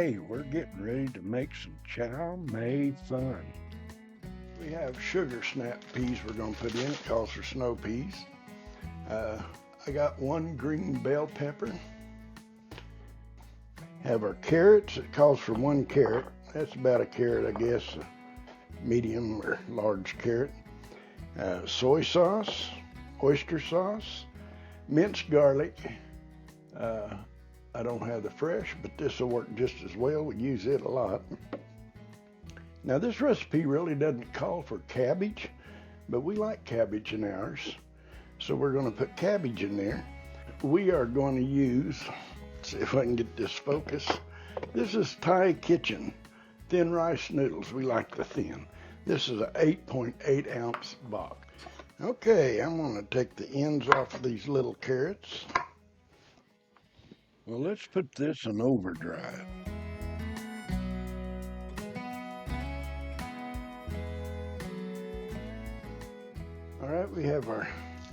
Hey, we're getting ready to make some chow mei fun. We have sugar snap peas we're going to put in. It calls for snow peas. I got one green bell pepper. Have our carrots. It calls for one carrot. That's about a carrot, I guess, a medium or large carrot. Soy sauce, oyster sauce, minced garlic. I don't have the fresh, but this will work just as well. We use it a lot. Now this recipe really doesn't call for cabbage, but we like cabbage in ours. So we're going to put cabbage in there. We are going to use, let's see if I can get this focus. This is Thai Kitchen thin rice noodles. We like the thin. This is an 8.8 ounce box. Okay, I'm going to take the ends off of these little carrots. Well, let's put this in overdrive. All right, we have our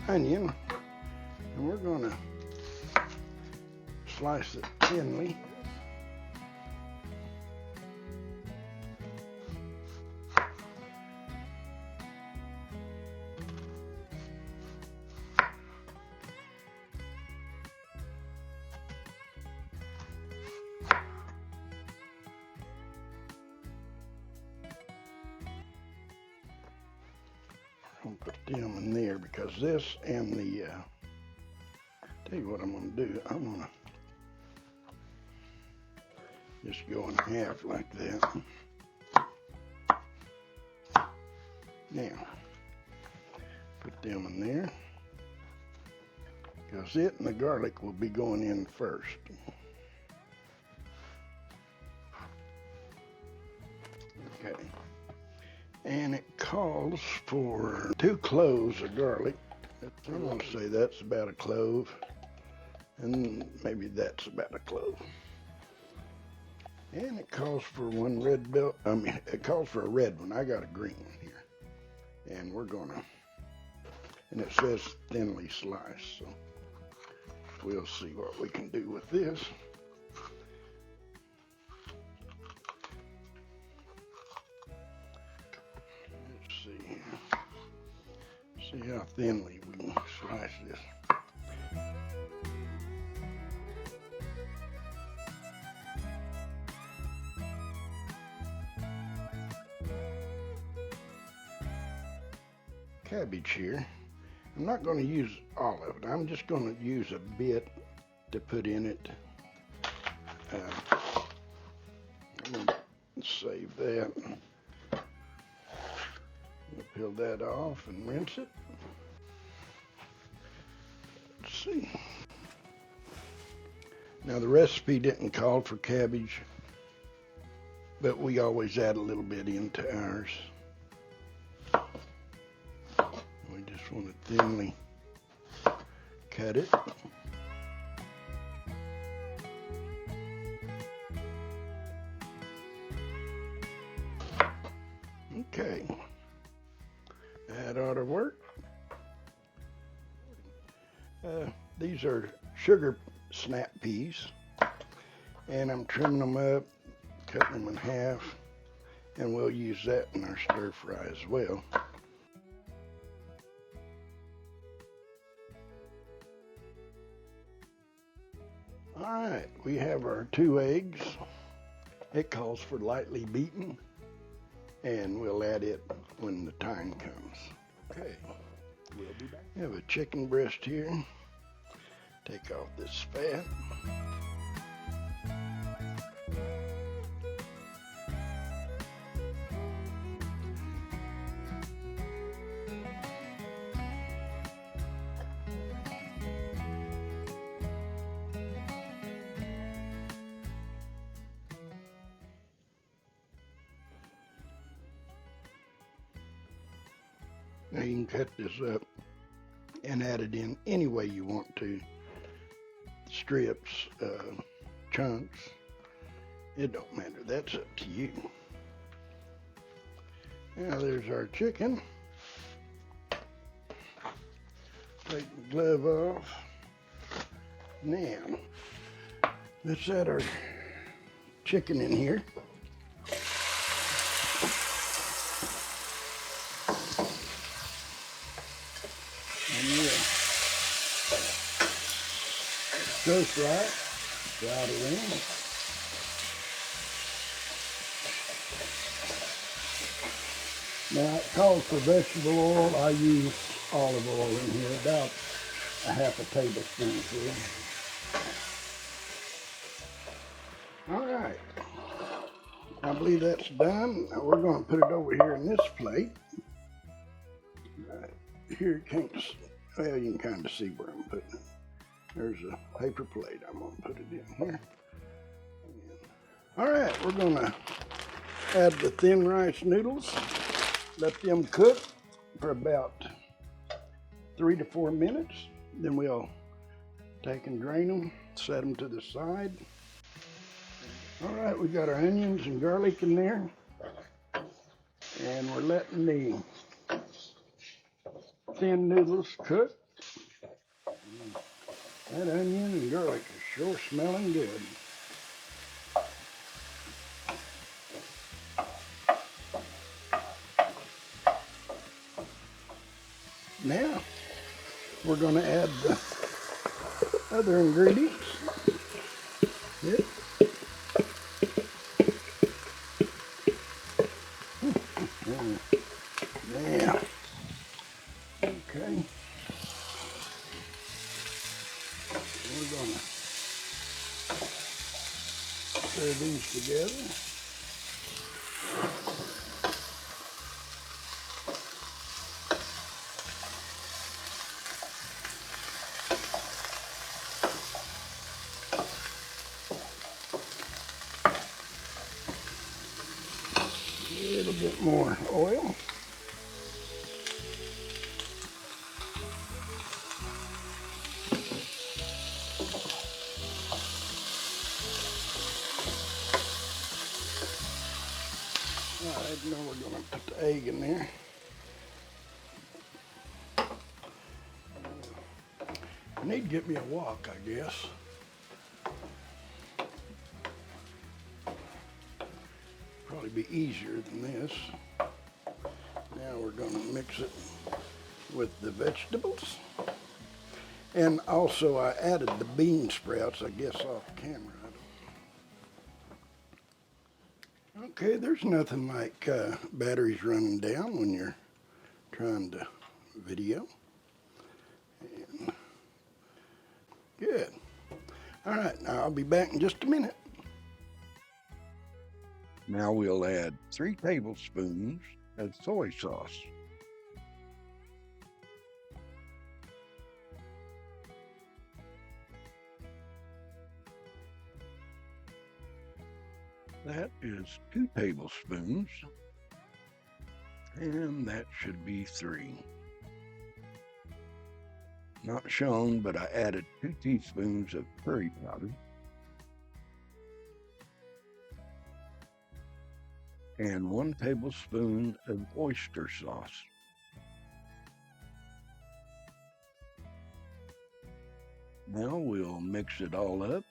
onion, and we're going to slice it thinly. I'm going to put them in there because this and the, tell you what I'm going to do. I'm going to just go in half like that. Now, put them in there because it and the garlic will be going in first. Okay. And it calls for 2 cloves of garlic. I'm going to say that's about a clove, and maybe that's about a clove. And it calls for one red bell. It calls for a red one. I got a green one here, and we're gonna. And it says thinly sliced, so we'll see what we can do with this. See how thinly we can slice this. Cabbage here. I'm not going to use all of it. I'm just going to use a bit to put in it. I'm going to save that. Peel that off and rinse it. Let's see. Now the recipe didn't call for cabbage, but we always add a little bit into ours. We just want to thinly cut it. Okay. That ought to work. These are sugar snap peas, and I'm trimming them up, cutting them in half, and we'll use that in our stir fry as well. All right, we have our 2 eggs. It calls for lightly beaten, and we'll add it when the time comes. Okay, we'll be back. We have a chicken breast here. Take off this fat. Now you can cut this up and add it in any way you want to. Strips, chunks, it don't matter. That's up to you. Now there's our chicken. Take the glove off. Now, let's add our chicken in here. And we'll just right, slide it in. Now it calls for vegetable oil. I use olive oil in here, about a half a tablespoonful. All right, I believe that's done. Now we're going to put it over here in this plate. Right here, you can't, well, you can kind of see where I'm putting it. There's a paper plate. I'm going to put it in here. All right, we're going to add the thin rice noodles. Let them cook for about 3 to 4 minutes. Then we'll take and drain them, set them to the side. All right, we've got our onions and garlic in there. And we're letting the thin noodles cook. That onion and garlic is sure smelling good. Now, we're going to add the other ingredients. Yep. Yeah. Okay. We're going to stir these together. A little bit more oil. All right, now we're going to put the egg in there. I need to get me a wok, I guess. Probably be easier than this. Now we're going to mix it with the vegetables. And also I added the bean sprouts, I guess, off camera. Okay, there's nothing like batteries running down when you're trying to video. And good. All right, now I'll be back in just a minute. Now we'll add 3 tablespoons of soy sauce. That is 2 tablespoons, and that should be 3. Not shown, but I added 2 teaspoons of curry powder and 1 tablespoon of oyster sauce. Now we'll mix it all up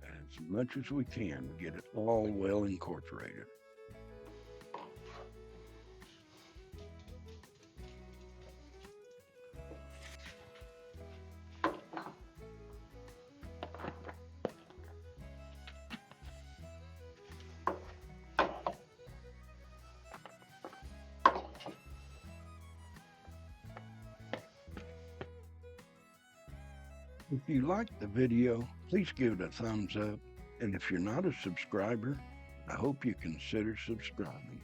as much as we can, get it all well incorporated. If you liked the video, please give it a thumbs up. And if you're not a subscriber, I hope you consider subscribing.